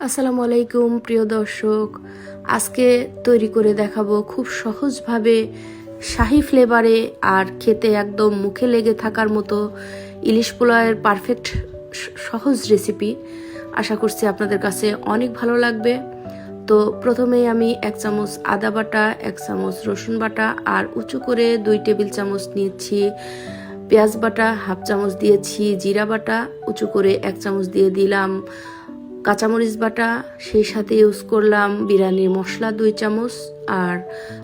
আসসালামু আলাইকুম প্রিয় দর্শক, আজকে তৈরি করে দেখাবো খুব সহজভাবে শাহি ফ্লেভারে আর খেতে একদম মুখে লেগে থাকার মতো ইলিশ পোলাওয়ের পারফেক্ট সহজ রেসিপি। আশা করছি আপনাদের কাছে অনেক ভালো লাগবে। তো প্রথমেই আমি 1 চামচ আদা বাটা, 1 চামচ রসুন বাটা আর উঁচু করে 2 টেবিল চামচ নিয়েছি পেঁয়াজ বাটা, হাফ চামচ দিয়েছি জিরা বাটা, উঁচু করে 1 চামচ দিয়ে দিলাম কাঁচামরিচ বাটা, সেই সাথে ইউজ করলাম বিরিয়ানির মশলা 2 চামচ আর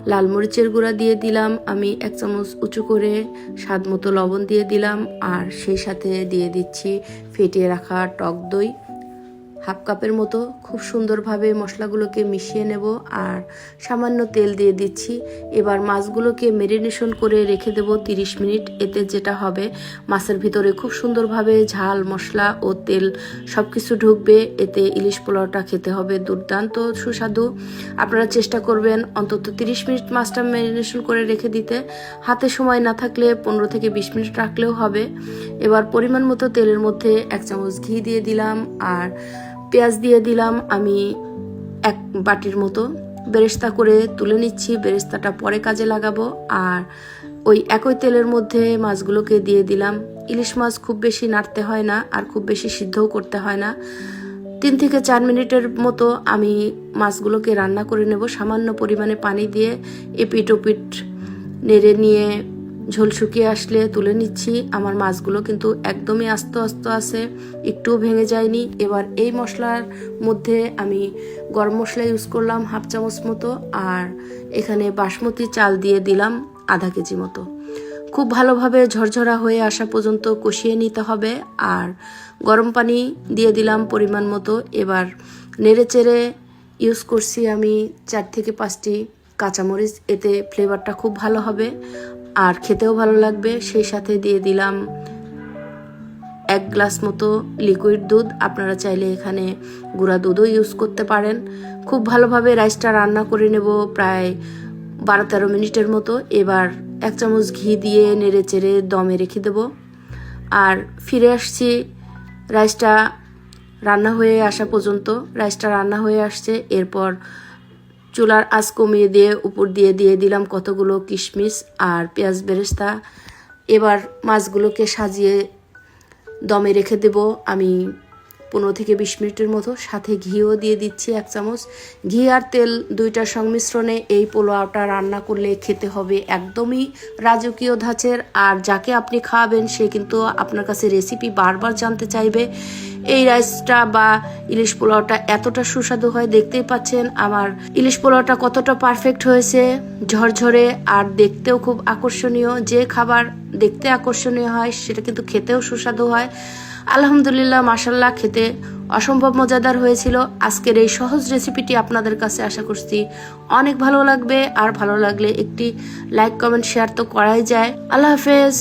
লাল মরিচের গুঁড়া দিয়ে দিলাম আমি 1 চামচ, উঁচু করে স্বাদ মতো লবণ দিয়ে দিলাম আর সেই সাথে দিয়ে দিচ্ছি ফেটিয়ে রাখা টক দই হাফ কাপের মতো। খুব সুন্দরভাবে মশলাগুলোকে মিশিয়ে নেব আর সামান্য তেল দিয়ে দিচ্ছি। এবার মাছগুলোকে ম্যারিনেশন করে রেখে দেব 30 মিনিট। এতে যেটা হবে, মাছের ভিতরে খুব সুন্দরভাবে ঝাল মশলা ও তেল সব কিছু ঢুকবে। এতে ইলিশ পোলাওটা খেতে হবে দুর্দান্ত সুস্বাদু। আপনারা চেষ্টা করবেন অন্তত 30 মিনিট মাছটা ম্যারিনেশন করে রেখে দিতে। হাতে সময় না থাকলে 15 থেকে 20 মিনিট রাখলেও হবে। এবার পরিমাণ মতো তেলের মধ্যে 1 চামচ ঘি দিয়ে দিলাম আর পেঁয়াজ দিয়ে দিলাম আমি 1 বাটির মতো। বেরেস্তা করে তুলে নিচ্ছি, বেরেস্তাটা পরে কাজে লাগাবো। আর ওই একই তেলের মধ্যে মাছগুলোকে দিয়ে দিলাম। ইলিশ মাছ খুব বেশি নাড়তে হয় না আর খুব বেশি সিদ্ধও করতে হয় না। 3 থেকে 4 মিনিটের মতো আমি মাছগুলোকে রান্না করে নেব সামান্য পরিমাণে পানি দিয়ে। এপিট ওপিট নেড়ে নিয়ে ঝোল শুকিয়ে আসলে তুলে নিচ্ছি। আমার মাছগুলো কিন্তু একদমই আস্ত আস্ত আছে, একটুও ভেঙে যায়নি। এবার এই মশলার মধ্যে আমি গরম মশলা ইউজ করলাম হাফ চামচ মতো আর এখানে বাসমতি চাল দিয়ে দিলাম আধা কেজি মতো। খুব ভালোভাবে ঝরঝরা হয়ে আসা পর্যন্ত কষিয়ে নিতে হবে আর গরম পানি দিয়ে দিলাম পরিমাণ মতো। এবার নেড়ে চেড়ে ইউজ করছি আমি 4 থেকে 5টি কাঁচামরিচ, এতে ফ্লেভারটা খুব ভালো হবে আর খেতেও ভালো লাগবে। সেই সাথে দিয়ে দিলাম 1 গ্লাস মতো লিকুইড দুধ। আপনারা চাইলে এখানে গুঁড়া দুধও ইউজ করতে পারেন। খুব ভালোভাবে রাইসটা রান্না করে নেব প্রায় 12-13 মিনিটের মতো। এবার 1 চামচ ঘি দিয়ে নেড়ে চেড়ে দমে রেখে দেব আর ফিরে আসছি রাইসটা রান্না হয়ে আসা পর্যন্ত। রাইসটা রান্না হয়ে আসছে। এরপর চুলার আঁচ কমিয়ে দিয়ে উপর দিয়ে দিলাম কতগুলো কিশমিশ আর পেঁয়াজ বেরেস্তা। এবার মাছগুলোকে সাজিয়ে দমে রেখে দেব আমি 15 থেকে 20 মিনিটের মতো। সাথে ঘিও দিয়ে দিচ্ছি 1 চামচ। ঘি আর তেল দুইটার সংমিশ্রণে এই পোলাওটা রান্না করলে খেতে হবে একদমই রাজকীয় ধাঁচের। আর যাকে আপনি খাওয়াবেন সে কিন্তু আপনার কাছে রেসিপি বারবার জানতে চাইবে। এই রাইসটা বা ইলিশ পোলাওটা এতটা সুস্বাদু হয়, দেখতেই পাচ্ছেন আমার ইলিশ পোলাওটা কতটা পারফেক্ট হয়েছে, ঝরঝরে আর দেখতেও খুব আকর্ষণীয়। যে খাবার দেখতে আকর্ষণীয় হয় সেটা কিন্তু খেতেও সুস্বাদু হয়। আলহামদুলিল্লাহ, মাশাল্লাহ, খেতে অসম্ভব মজাদার হয়েছিল। আজকের এই সহজ রেসিপিটি আপনাদের কাছে আশা করছি অনেক ভালো লাগবে। আর ভালো লাগলে একটি লাইক কমেন্ট শেয়ার তো করাই যায়। আল্লাহ হাফেজ।